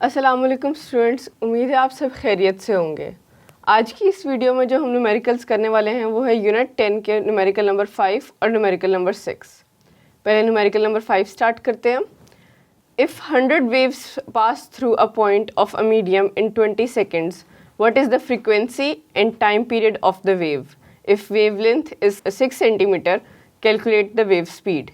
अस्सलाम वालेकुम स्टूडेंट्स, उम्मीद है आप सब खैरियत से होंगे। आज की इस वीडियो में जो हम न्यूमेरिकल्स करने वाले हैं वो है यूनिट 10 के न्यूमेरिकल नंबर 5 और न्यूमेरिकल नंबर 6। पहले न्यूमेरिकल नंबर 5 स्टार्ट करते हैं। If 100 waves pass through a point of a medium in 20 seconds, what is the frequency and time period of the wave? If wavelength is 6 centimeter, calculate the wave speed.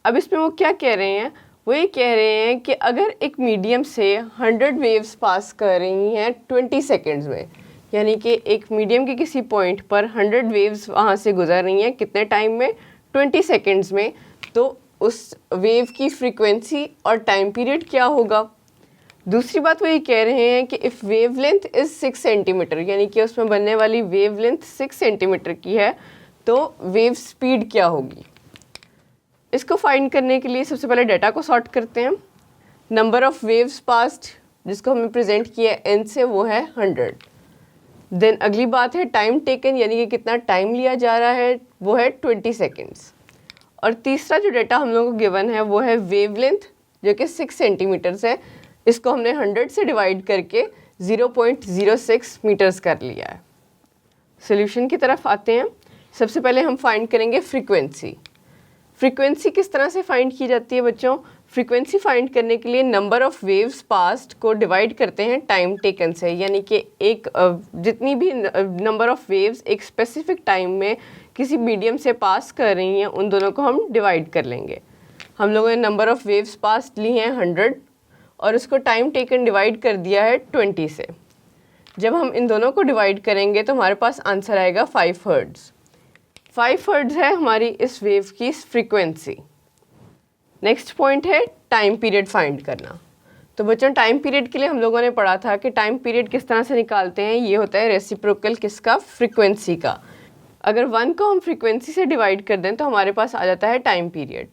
अब इसमें वो क्या कह रहे हैं? वो ये कह रहे हैं कि अगर एक मीडियम से 100 वेव्स पास कर रही हैं 20 सेकेंड्स में, यानी कि एक मीडियम के किसी पॉइंट पर 100 वेव्स वहाँ से गुजर रही हैं कितने टाइम में? 20 सेकेंड्स में। तो उस वेव की फ्रीक्वेंसी और टाइम पीरियड क्या होगा? दूसरी बात वो ये कह रहे हैं कि if wave length is 6 centimetre, यानी कि उसमें बनने वाली वेव लेंथ 6 सेंटीमीटर की है, तो वेव स्पीड क्या होगी? इसको फाइंड करने के लिए सबसे पहले डाटा को सॉर्ट करते हैं। नंबर ऑफ़ वेव्स पास्ड, जिसको हमने प्रेजेंट किया है n से, वो है 100। देन अगली बात है टाइम टेकन, यानी कि कितना टाइम लिया जा रहा है, वो है 20 सेकेंड्स। और तीसरा जो डाटा हम लोगों को गिवन है वो है वेवलेंथ, जो कि 6 सेंटीमीटर्स है। इसको हमने 100 से डिवाइड करके 0.06 मीटर्स कर लिया है। सोल्यूशन की तरफ आते हैं। सबसे पहले हम फाइंड करेंगे फ्रीक्वेंसी। फ्रीक्वेंसी किस तरह से फाइंड की जाती है बच्चों? फ्रीक्वेंसी फाइंड करने के लिए नंबर ऑफ़ वेव्स पास्ड को डिवाइड करते हैं टाइम टेकन से, यानी कि एक जितनी भी नंबर ऑफ़ वेव्स एक स्पेसिफिक टाइम में किसी मीडियम से पास कर रही हैं उन दोनों को हम डिवाइड कर लेंगे। हम लोगों ने नंबर ऑफ़ वेव्स पास्ड ली हैं 100 और उसको टाइम टेकन डिवाइड कर दिया है 20 से। जब हम इन दोनों को डिवाइड करेंगे तो हमारे पास आंसर आएगा 5 हर्ट्ज़। 5 हर्ट्ज़ है हमारी इस वेव की फ्रीक्वेंसी। नेक्स्ट पॉइंट है टाइम पीरियड फाइंड करना। तो बच्चों, टाइम पीरियड के लिए हम लोगों ने पढ़ा था कि टाइम पीरियड किस तरह से निकालते हैं। ये होता है रेसिप्रोकल किसका? फ्रीक्वेंसी का। अगर 1 को हम फ्रीक्वेंसी से डिवाइड कर दें तो हमारे पास आ जाता है टाइम पीरियड,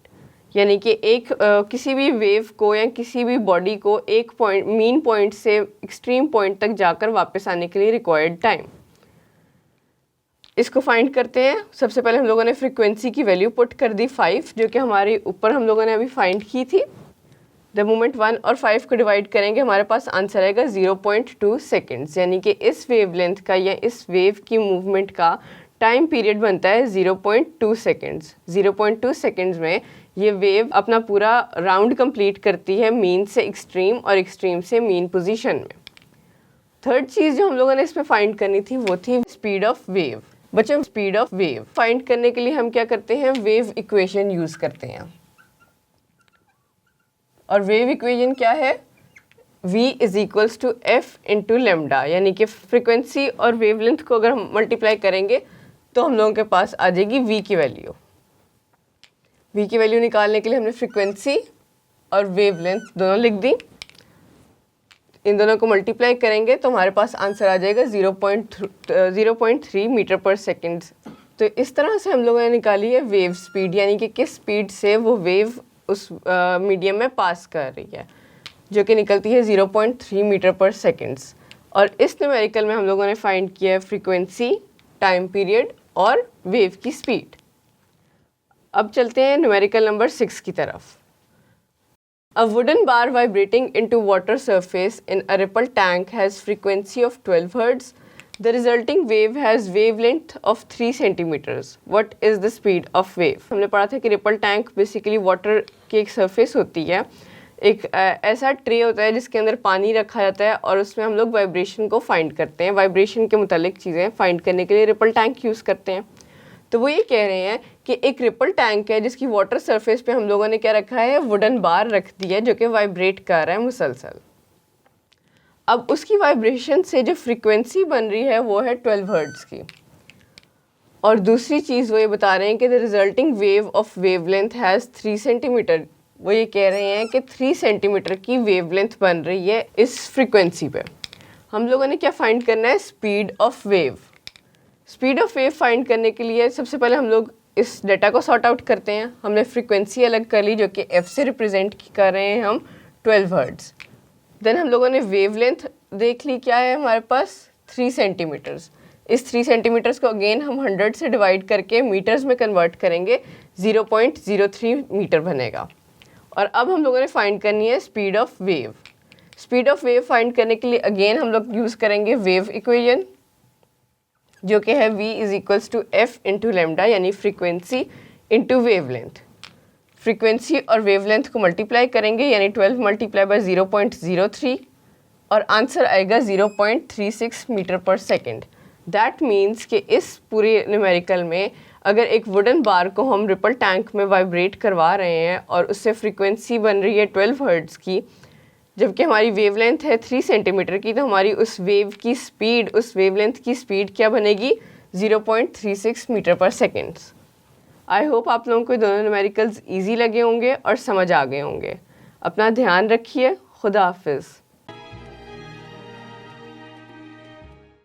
यानी कि किसी भी वेव को या किसी भी बॉडी को एक पॉइंट, मीन पॉइंट से एक्सट्रीम पॉइंट तक जाकर वापस आने के लिए रिक्वायर्ड टाइम। इसको फाइंड करते हैं। सबसे पहले हम लोगों ने फ्रीक्वेंसी की वैल्यू पुट कर दी 5, जो कि हमारे ऊपर हम लोगों ने अभी फाइंड की थी। द मोमेंट 1 और 5 को डिवाइड करेंगे हमारे पास आंसर आएगा 0.2 सेकेंड्स, यानी कि इस वेव लेंथ का या इस वेव की मूवमेंट का टाइम पीरियड बनता है 0.2 सेकेंड्स। 0.2 सेकेंड्स में ये वेव अपना पूरा राउंड कंप्लीट करती है मीन से एक्सट्रीम और एक्सट्रीम से मीन पोजीशन में। थर्ड चीज़ जो हम लोगों ने इसमें फाइंड करनी थी वो थी स्पीड ऑफ वेव। बच्चों, स्पीड ऑफ वेव फाइंड करने के लिए हम क्या करते हैं? वेव इक्वेशन यूज़ करते हैं। और वेव इक्वेशन क्या है? v is equals to F into lambda, यानी कि फ्रिक्वेंसी और वेवलेंथ को अगर हम मल्टीप्लाई करेंगे तो हम लोगों के पास आ जाएगी v की वैल्यू। v की वैल्यू निकालने के लिए हमने फ्रिक्वेंसी और वेवलेंथ दोनों लिख दी। इन दोनों को मल्टीप्लाई करेंगे तो हमारे पास आंसर आ जाएगा 0.3 मीटर पर सेकेंड। तो इस तरह से हम लोगों ने निकाली है वेव स्पीड, यानी कि किस स्पीड से वो वेव उस मीडियम में पास कर रही है, जो कि निकलती है 0.3 मीटर पर सेकेंड्स। और इस न्यूमेरिकल में हम लोगों ने फाइंड किया है फ्रीक्वेंसी, टाइम पीरियड और वेव की स्पीड। अब चलते हैं न्यूमेरिकल नंबर 6 की तरफ। A wooden bar vibrating into water surface in a ripple tank has frequency of 12 Hz. The resulting wave has wavelength of 3 centimeters. What is the speed of wave? हमने पढ़ा था कि ripple tank basically water की एक surface होती है। एक ऐसा ट्रे होता है जिसके अंदर पानी रखा जाता है और उसमें हम लोग वाइब्रेशन को फाइंड करते हैं। वाइब्रेशन के मुतालिक चीज़ें फाइंड करने के लिए रिपल टैंक यूज़ करते हैं। तो वो ये कह रहे हैं कि एक रिपल टैंक है जिसकी वाटर सरफेस पे हम लोगों ने क्या रखा है? वुडन बार रख दी है, जो कि वाइब्रेट कर रहा है मुसलसल। अब उसकी वाइब्रेशन से जो फ्रीक्वेंसी बन रही है वो है 12 हर्ट्ज़ की। और दूसरी चीज़ वो ये बता रहे हैं कि the resulting wave of wavelength has 3 centimetre. वो ये कह रहे हैं कि 3 सेंटीमीटर की वेवलेंथ बन रही है इस फ्रीक्वेंसी पे। हम लोगों ने क्या फाइंड करना है? Speed of wave. Speed of wave find करने के लिए सबसे पहले हम लोग इस डाटा को सॉर्ट आउट करते हैं। हमने फ्रीक्वेंसी अलग कर ली, जो कि f से रिप्रेजेंट कर रहे हैं हम 12 हर्ट्ज़। देन हम लोगों ने वेवलेंथ देख ली, क्या है हमारे पास? 3 सेंटीमीटर्स। इस 3 सेंटीमीटर्स को अगेन हम 100 से डिवाइड करके मीटर्स में कन्वर्ट करेंगे, 0.03 मीटर बनेगा। और अब हम लोगों ने फाइंड करनी है speed of wave. Speed of wave find करने के लिए अगेन हम लोग यूज़ करेंगे वेव इक्वेशन, जो कि है v is equals to F into lambda, यानी फ्रीक्वेंसी इंटू वेवलेंथ। फ्रीक्वेंसी और वेवलेंथ को मल्टीप्लाई करेंगे, यानी 12 मल्टीप्लाई बाय 0.03 और आंसर आएगा 0.36 मीटर पर सेकेंड। दैट मीन्स कि इस पूरे न्यूमेरिकल में अगर एक वुडन बार को हम रिपल टैंक में वाइब्रेट करवा रहे हैं और उससे फ्रीक्वेंसी बन रही है 12 हर्ट्ज़ की, जबकि हमारी वेवलेंथ है 3 सेंटीमीटर की, तो हमारी उस वेव की स्पीड, उस वेवलेंथ की स्पीड क्या बनेगी? 0.36 मीटर पर सेकेंड। आई होप आप लोगों को दोनों न्यूमेरिकल्स ईजी लगे होंगे और समझ आ गए होंगे। अपना ध्यान रखिए। खुदा हाफिज़।